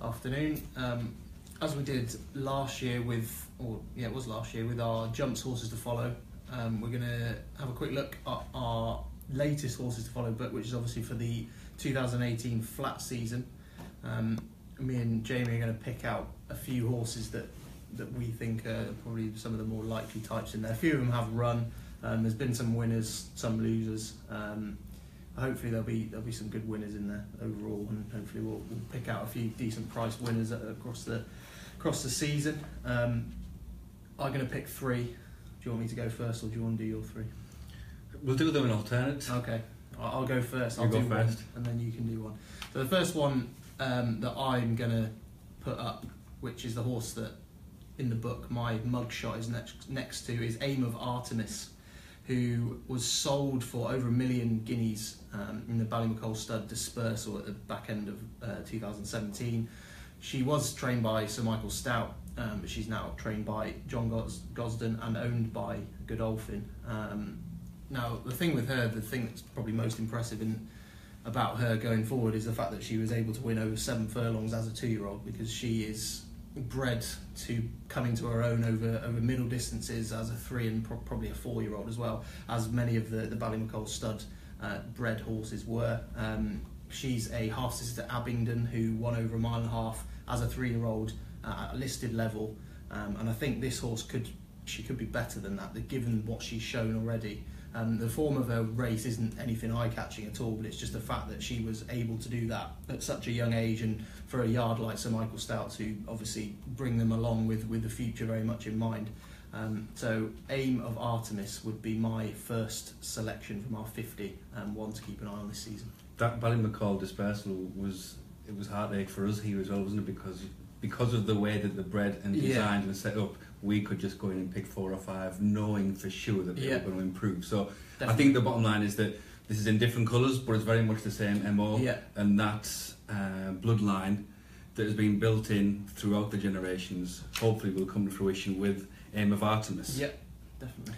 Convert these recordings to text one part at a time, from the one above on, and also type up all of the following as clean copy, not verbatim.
Afternoon. As we did last year with, it was last year with our Jumps Horses to Follow, we're going to have a quick look at our latest Horses to Follow book, which is obviously for the 2018 flat season. Me and Jamie are going to pick out a few horses that we think are probably some of the more likely types in there. A few of them have run. There's been some winners, some losers. Hopefully there'll be some good winners in there overall, and hopefully we'll pick out a few decent price winners across the season. I'm going to pick three. Do you want me to go first, or do you want to do your three? We'll do them in alternate. Okay, I'll go first. I'll do first, and then you can do one. So the first one that I'm going to put up, which is the horse that in the book my mugshot is next to, is Aim of Artemis, who was sold for over 1 million guineas in the Ballymacole Stud Dispersal at the back end of 2017. She was trained by Sir Michael Stout, but she's now trained by John Gosden and owned by Godolphin. Now, the thing with her, the thing that's probably most impressive about her going forward is the fact that she was able to win over 7 furlongs as a 2-year-old, because she is bred to coming to her own over middle distances as a 3 and probably a 4-year-old as well, as many of the Ballymacole Stud bred horses were. She's a half sister to Abingdon, who won over 1.5 miles as a 3-year-old at a listed level, and I think this horse could be better than that, given what she's shown already. The form of her race isn't anything eye-catching at all, but it's just the fact that she was able to do that at such a young age, and for a yard like Sir Michael Stout to obviously bring them along with the future very much in mind. So Aim of Artemis would be my first selection from our 50, one to keep an eye on this season. That Ballymacole Dispersal was heartache for us here as well, wasn't it? Because of the way that the bred and designed and set up, we could just go in and pick 4 or 5, knowing for sure that they were going to improve. So definitely. I think the bottom line is that this is in different colours, but it's very much the same MO, and that bloodline that has been built in throughout the generations hopefully will come to fruition with Aim of Artemis. Yeah, definitely.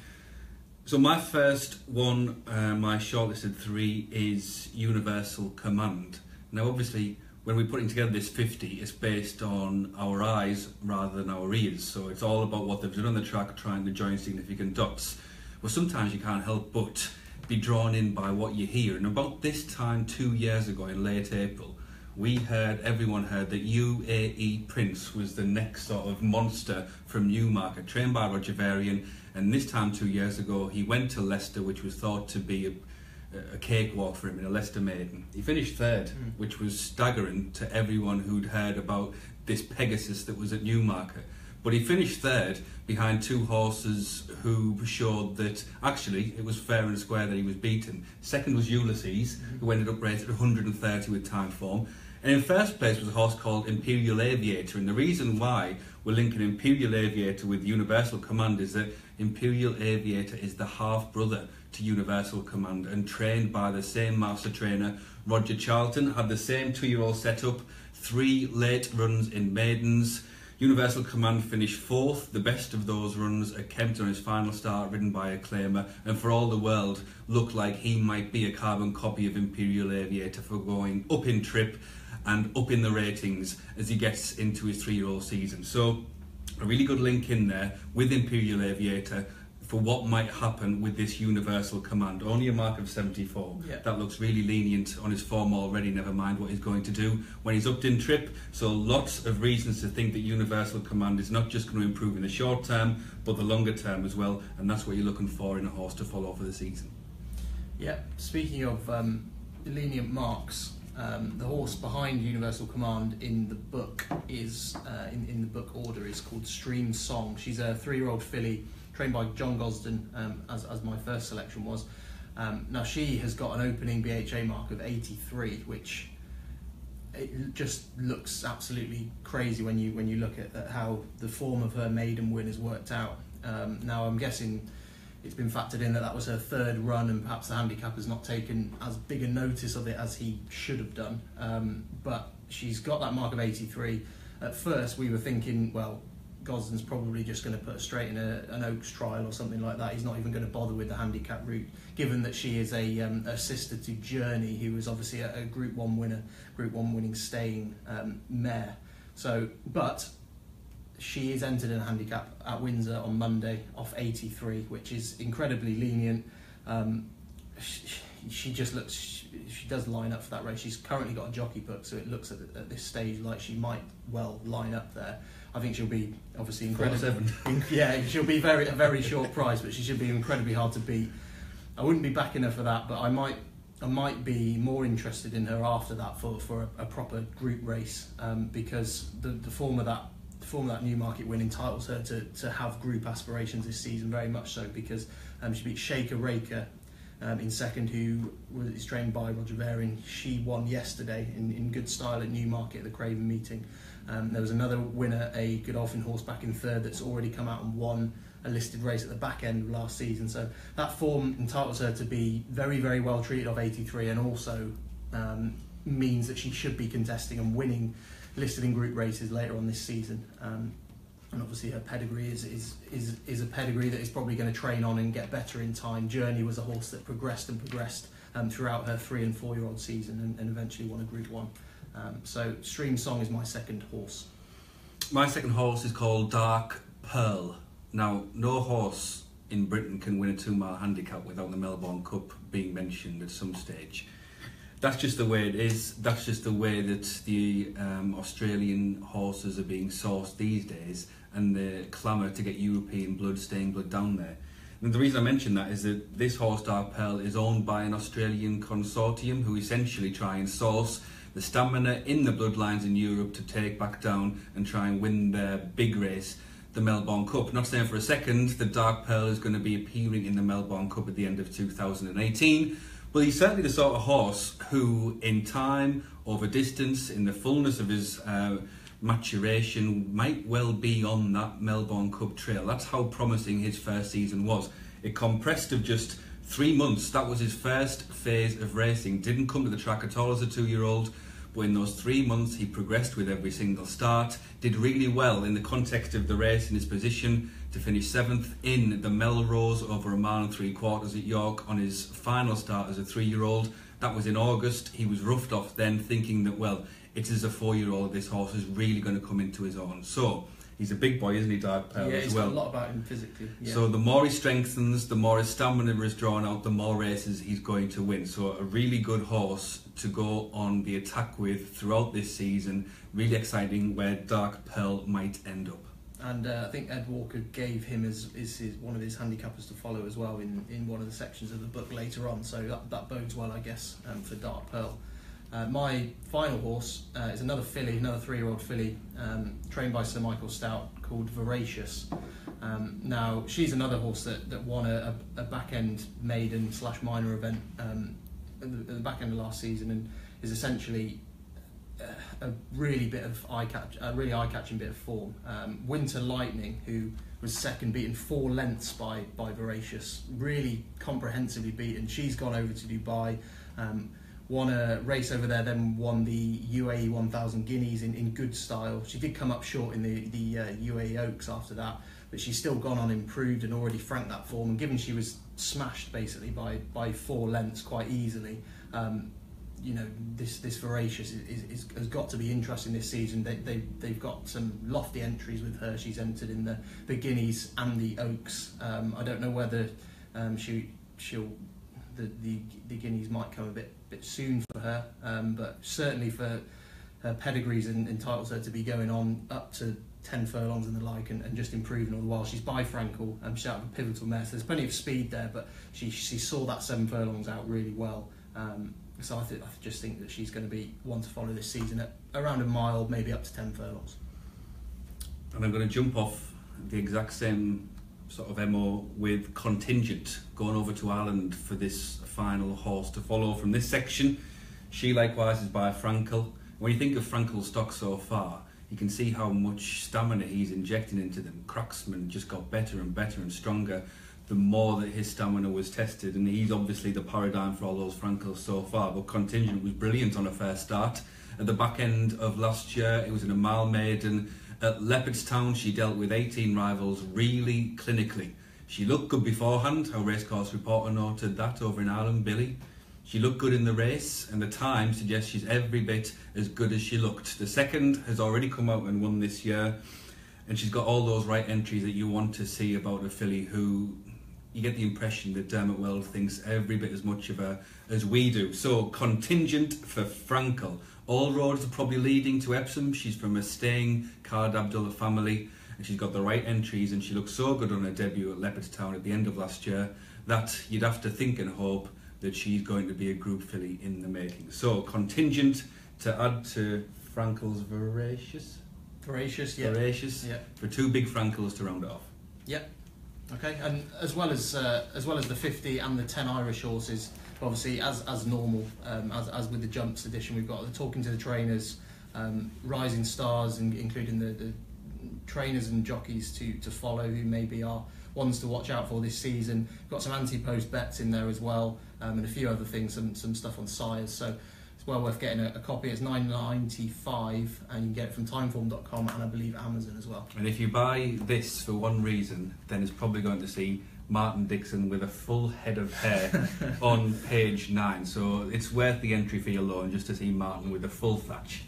So my first one, my shortlisted 3, is Universal Command. Now obviously, when we're putting together this 50, it's based on our eyes rather than our ears. So it's all about what they've done on the track, trying to join significant dots. Well, sometimes you can't help but be drawn in by what you hear. And about this time 2 years ago, in late April, everyone heard that UAE Prince was the next sort of monster from Newmarket, trained by Roger Varian. And this time 2 years ago, he went to Leicester, which was thought to be a cakewalk for him in a Leicester maiden. He finished 3rd, which was staggering to everyone who'd heard about this Pegasus that was at Newmarket. But he finished 3rd behind 2 horses who showed that actually it was fair and square that he was beaten. Second was Ulysses, who ended up rated 130 with Timeform. And in first place was a horse called Imperial Aviator. And the reason why we're linking Imperial Aviator with Universal Command is that Imperial Aviator is the half-brother to Universal Command, and trained by the same master trainer, Roger Charlton. Had the same 2-year-old setup, 3 late runs in maidens. Universal Command finished 4th, the best of those runs at Kempton on his final start, ridden by a claimer, and for all the world looked like he might be a carbon copy of Imperial Aviator for going up in trip and up in the ratings as he gets into his 3-year-old season. So a really good link in there with Imperial Aviator for what might happen with this Universal Command. Only a mark of 74. That looks really lenient on his form already, never mind what he's going to do when he's upped in trip. So lots of reasons to think that Universal Command is not just going to improve in the short term, but the longer term as well, and that's what you're looking for in a horse to follow for the season. Yeah, speaking of lenient marks, the horse behind Universal Command in the book is in the book order is called Stream Song. She's a 3-year-old filly, trained by John Gosden, as my first selection was. Now she has got an opening BHA mark of 83, which it just looks absolutely crazy when you look at how the form of her maiden win has worked out. Now I'm guessing it's been factored in that was her 3rd run, and perhaps the handicap has not taken as big a notice of it as he should have done. But she's got that mark of 83. At first we were thinking, well, Gosden's probably just going to put her straight in an Oaks trial or something like that. He's not even going to bother with the handicap route, given that she is a sister to Journey, who was obviously a Group 1 winner, Group 1 winning staying mare. But she is entered in a handicap at Windsor on Monday off 83, which is incredibly lenient. She just looks, she does line up for that race. She's currently got a jockey book, so it looks at this stage like she might well line up there. I think she'll be obviously incredibly, yeah, she'll be a very short price, but she should be incredibly hard to beat. I wouldn't be backing her for that, but I might be more interested in her after that for a proper group race, because the form of that Newmarket win entitles her to have group aspirations this season, very much so, because she beat Shaker Raker in second, who is trained by Roger Varing. She won yesterday in good style at Newmarket at the Craven meeting. There was another winner, a Godolphin horse, back in third, that's already come out and won a listed race at the back end of last season. So that form entitles her to be very, very well treated of 83, and also means that she should be contesting and winning listed in group races later on this season. And obviously her pedigree is a pedigree that is probably going to train on and get better in time. Journey was a horse that progressed throughout her 3 and 4 year old season and eventually won a Group 1. So Stream Song is my second horse. My second horse is called Dark Pearl. Now, no horse in Britain can win a 2-mile handicap without the Melbourne Cup being mentioned at some stage. That's just the way it is. That's just the way that the Australian horses are being sourced these days, and the clamour to get European blood, staying blood down there. And the reason I mention that is that this horse, Dark Pearl, is owned by an Australian consortium who essentially try and source the stamina in the bloodlines in Europe to take back down and try and win their big race, the Melbourne Cup. Not saying for a second that Dark Pearl is going to be appearing in the Melbourne Cup at the end of 2018, but he's certainly the sort of horse who, in time, over distance, in the fullness of his maturation, might well be on that Melbourne Cup trail. That's how promising his first season was. It compressed of just 3 months. That was his first phase of racing. Didn't come to the track at all as a 2-year-old, but in those 3 months he progressed with every single start, did really well in the context of the race, in his position to finish 7th in the Melrose over 1 mile and 3/4 at York on his final start as a 3-year-old. That was in August. He was roughed off then, thinking that, well, it is a 4-year-old, this horse is really going to come into his own. So he's a big boy, isn't he, Dark Pearl, yeah, as well? Yeah, he's got a lot about him physically. Yeah. So the more he strengthens, the more his stamina is drawn out, the more races he's going to win. So a really good horse to go on the attack with throughout this season. Really exciting where Dark Pearl might end up. And I think Ed Walker gave him one of his handicappers to follow as well in one of the sections of the book later on. So that bodes well, I guess, for Dark Pearl. My final horse is another filly, another 3-year-old filly, trained by Sir Michael Stout, called Voracious. Now, she's another horse that won a back-end maiden / minor event at the back end of last season, and is essentially a really eye-catching bit of form. Winter Lightning, who was second, beaten 4 lengths by Voracious, really comprehensively beaten. She's gone over to Dubai, won a race over there, then won the UAE 1000 Guineas in good style. She did come up short in the UAE Oaks after that, but she's still gone on, improved, and already franked that form. And given she was smashed basically by 4 lengths quite easily, you know, this Voracious has got to be interesting this season. They've got some lofty entries with her. She's entered in the Guineas and the Oaks. I don't know whether the Guineas might come a bit soon for her, but certainly for her pedigrees entitles her to be going on up to 10 furlongs and the like, and just improving all the while. She's by Frankel, she's out of a pivotal mess. There's plenty of speed there, but she saw that 7 furlongs out really well. So I just think that she's going to be one to follow this season at around 1 mile, maybe up to 10 furlongs. And I'm going to jump off the exact same sort of MO with Contingent, going over to Ireland for this final horse to follow from this section. She likewise is by Frankel. When you think of Frankel's stock so far, you can see how much stamina he's injecting into them. Cracksman just got better and better and stronger the more that his stamina was tested, and he's obviously the paradigm for all those Frankels so far. But Contingent was brilliant on a first start. At the back end of last year, it was in a mile maiden at Leopardstown. She dealt with 18 rivals really clinically. She looked good beforehand. Our racecourse reporter noted that over in Ireland, Billy. She looked good in the race, and the time suggests she's every bit as good as she looked. The second has already come out and won this year, and she's got all those right entries that you want to see about a filly who you get the impression that Dermot Weld thinks every bit as much of her as we do. So, Contingent for Frankel. All roads are probably leading to Epsom. She's from a staying Card Abdullah family, and she's got the right entries, and she looked so good on her debut at Leopardstown at the end of last year that you'd have to think and hope that she's going to be a group filly in the making. So, Contingent to add to Frankel's Voracious, yeah. Voracious, yeah. For 2 big Frankels to round it off. Yep. Okay, and as well as the 50 and the 10 Irish horses, obviously as normal, as with the Jumps edition, we've got the Talking to the Trainers, Rising Stars, including the trainers and jockeys to follow, who maybe are ones to watch out for this season. We've got some anti-post bets in there as well, and a few other things, some stuff on sires. So it's well worth getting a copy. It's $9.95, and you can get it from Timeform.com and I believe Amazon as well. And if you buy this for one reason, then it's probably going to see Martin Dixon with a full head of hair on page 9. So it's worth the entry fee alone just to see Martin with a full thatch.